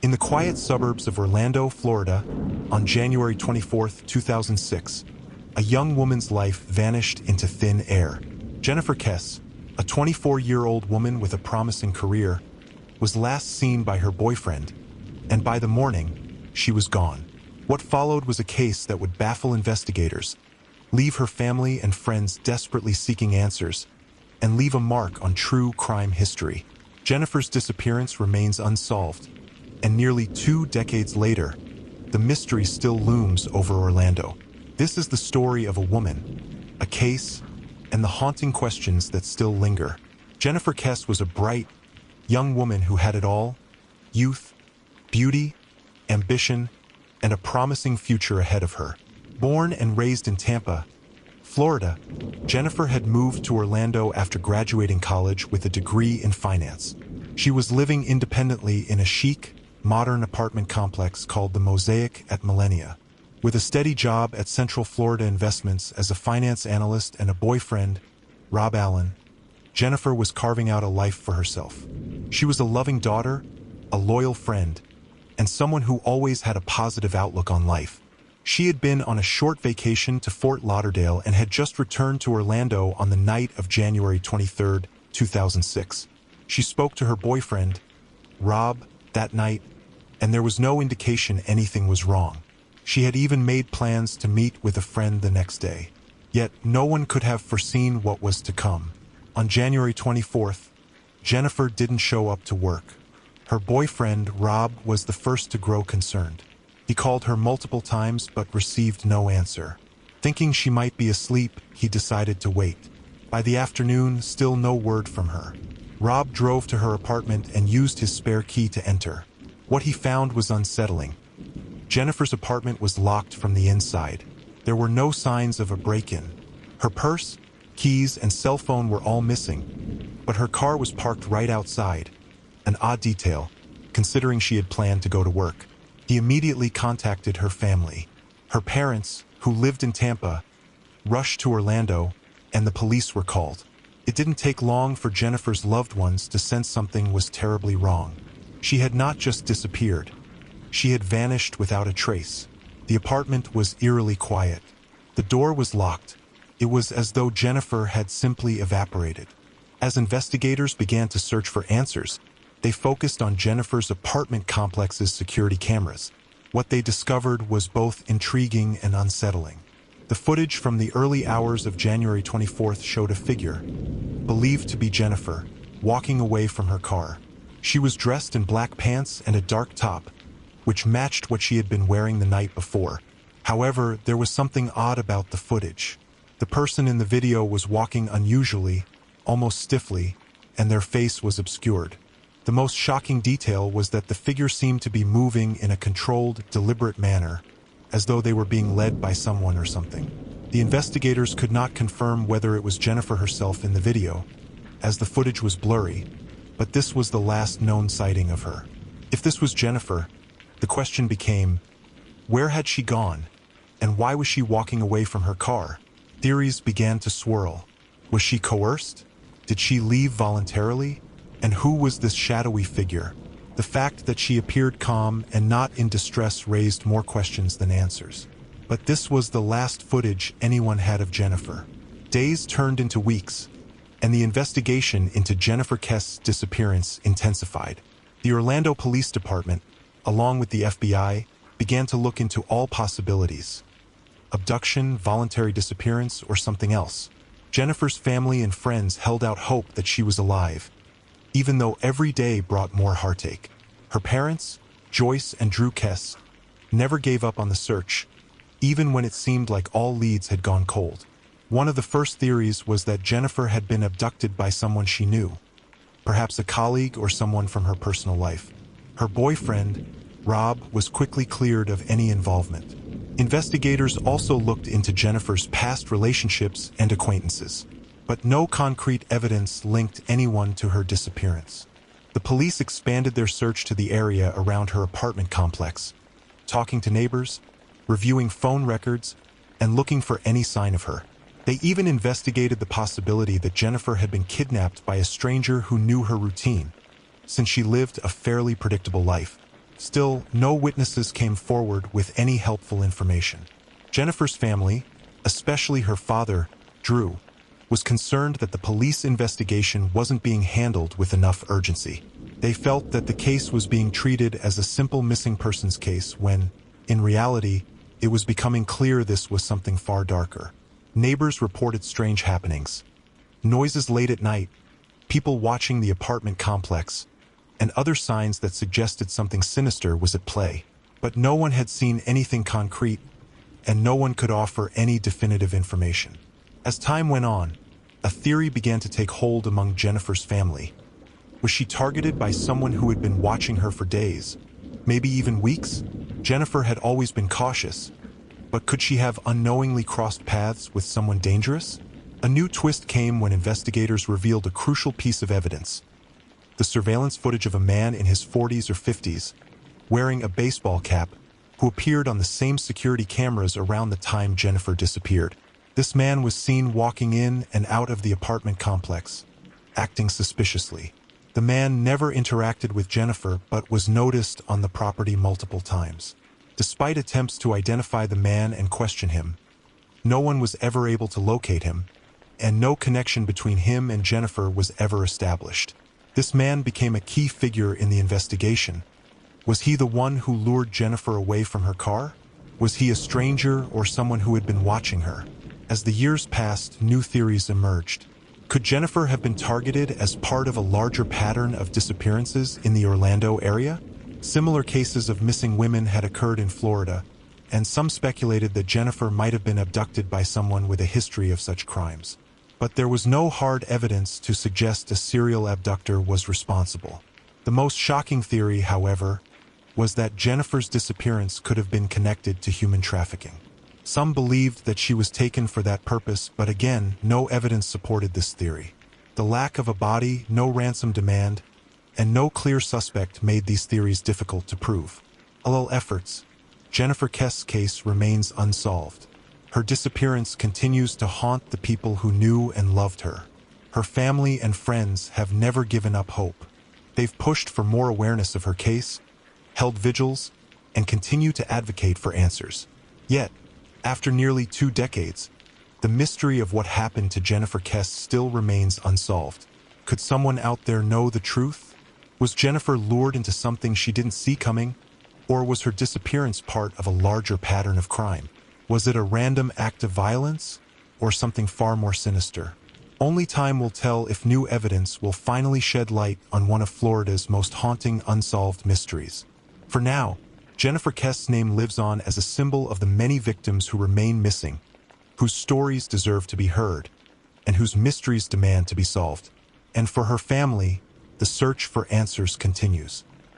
In the quiet suburbs of Orlando, Florida, on January 24, 2006, a young woman's life vanished into thin air. Jennifer Kesse, a 24-year-old woman with a promising career, was last seen by her boyfriend, and by the morning, she was gone. What followed was a case that would baffle investigators, leave her family and friends desperately seeking answers, and leave a mark on true crime history. Jennifer's disappearance remains unsolved, and nearly 2 decades later, the mystery still looms over Orlando. This is the story of a woman, a case, and the haunting questions that still linger. Jennifer Kesse was a bright, young woman who had it all: youth, beauty, ambition, and a promising future ahead of her. Born and raised in Tampa, Florida, Jennifer had moved to Orlando after graduating college with a degree in finance. She was living independently in a chic, modern apartment complex called the Mosaic at Millenia. With a steady job at Central Florida Investments as a finance analyst and a boyfriend, Rob Allen, Jennifer was carving out a life for herself. She was a loving daughter, a loyal friend, and someone who always had a positive outlook on life. She had been on a short vacation to Fort Lauderdale and had just returned to Orlando on the night of January 23, 2006. She spoke to her boyfriend, Rob, that night, and there was no indication anything was wrong. She had even made plans to meet with a friend the next day. Yet no one could have foreseen what was to come. On January 24th, Jennifer didn't show up to work. Her boyfriend, Rob, was the first to grow concerned. He called her multiple times but received no answer. Thinking she might be asleep, he decided to wait. By the afternoon, still no word from her. Rob drove to her apartment and used his spare key to enter. What he found was unsettling. Jennifer's apartment was locked from the inside. There were no signs of a break-in. Her purse, keys, and cell phone were all missing, but her car was parked right outside. An odd detail, considering she had planned to go to work. He immediately contacted her family. Her parents, who lived in Tampa, rushed to Orlando, and the police were called. It didn't take long for Jennifer's loved ones to sense something was terribly wrong. She had not just disappeared. She had vanished without a trace. The apartment was eerily quiet. The door was locked. It was as though Jennifer had simply evaporated. As investigators began to search for answers, they focused on Jennifer's apartment complex's security cameras. What they discovered was both intriguing and unsettling. The footage from the early hours of January 24th showed a figure, believed to be Jennifer, walking away from her car. She was dressed in black pants and a dark top, which matched what she had been wearing the night before. However, there was something odd about the footage. The person in the video was walking unusually, almost stiffly, and their face was obscured. The most shocking detail was that the figure seemed to be moving in a controlled, deliberate manner, as though they were being led by someone or something. The investigators could not confirm whether it was Jennifer herself in the video, as the footage was blurry, but this was the last known sighting of her. If this was Jennifer, the question became, where had she gone, and why was she walking away from her car? Theories began to swirl. Was she coerced? Did she leave voluntarily? And who was this shadowy figure? The fact that she appeared calm and not in distress raised more questions than answers. But this was the last footage anyone had of Jennifer. Days turned into weeks, and the investigation into Jennifer Kesse's disappearance intensified. The Orlando Police Department, along with the FBI, began to look into all possibilities: abduction, voluntary disappearance, or something else. Jennifer's family and friends held out hope that she was alive, even though every day brought more heartache. Her parents, Joyce and Drew Kesse, never gave up on the search, even when it seemed like all leads had gone cold. One of the first theories was that Jennifer had been abducted by someone she knew, perhaps a colleague or someone from her personal life. Her boyfriend, Rob, was quickly cleared of any involvement. Investigators also looked into Jennifer's past relationships and acquaintances, but no concrete evidence linked anyone to her disappearance. The police expanded their search to the area around her apartment complex, talking to neighbors, reviewing phone records, and looking for any sign of her. They even investigated the possibility that Jennifer had been kidnapped by a stranger who knew her routine, since she lived a fairly predictable life. Still, no witnesses came forward with any helpful information. Jennifer's family, especially her father, Drew, was concerned that the police investigation wasn't being handled with enough urgency. They felt that the case was being treated as a simple missing persons case when, in reality, it was becoming clear this was something far darker. Neighbors reported strange happenings, noises late at night, people watching the apartment complex, and other signs that suggested something sinister was at play. But no one had seen anything concrete, and no one could offer any definitive information. As time went on, a theory began to take hold among Jennifer's family. Was she targeted by someone who had been watching her for days, maybe even weeks? Jennifer had always been cautious, but could she have unknowingly crossed paths with someone dangerous? A new twist came when investigators revealed a crucial piece of evidence: the surveillance footage of a man in his 40s or 50s, wearing a baseball cap, who appeared on the same security cameras around the time Jennifer disappeared. This man was seen walking in and out of the apartment complex, acting suspiciously. The man never interacted with Jennifer but was noticed on the property multiple times. Despite attempts to identify the man and question him, no one was ever able to locate him, and no connection between him and Jennifer was ever established. This man became a key figure in the investigation. Was he the one who lured Jennifer away from her car? Was he a stranger or someone who had been watching her? As the years passed, new theories emerged. Could Jennifer have been targeted as part of a larger pattern of disappearances in the Orlando area? Similar cases of missing women had occurred in Florida, and some speculated that Jennifer might have been abducted by someone with a history of such crimes. But there was no hard evidence to suggest a serial abductor was responsible. The most shocking theory, however, was that Jennifer's disappearance could have been connected to human trafficking. Some believed that she was taken for that purpose, but again, no evidence supported this theory. The lack of a body, no ransom demand, and no clear suspect made these theories difficult to prove. All efforts, Jennifer Kesse's case remains unsolved. Her disappearance continues to haunt the people who knew and loved her. Her family and friends have never given up hope. They've pushed for more awareness of her case, held vigils, and continue to advocate for answers. Yet, after nearly 2 decades, the mystery of what happened to Jennifer Kesse still remains unsolved. Could someone out there know the truth? Was Jennifer lured into something she didn't see coming? Or was her disappearance part of a larger pattern of crime? Was it a random act of violence, or something far more sinister? Only time will tell if new evidence will finally shed light on one of Florida's most haunting unsolved mysteries. For now, Jennifer Kesse's name lives on as a symbol of the many victims who remain missing, whose stories deserve to be heard, and whose mysteries demand to be solved. And for her family, the search for answers continues.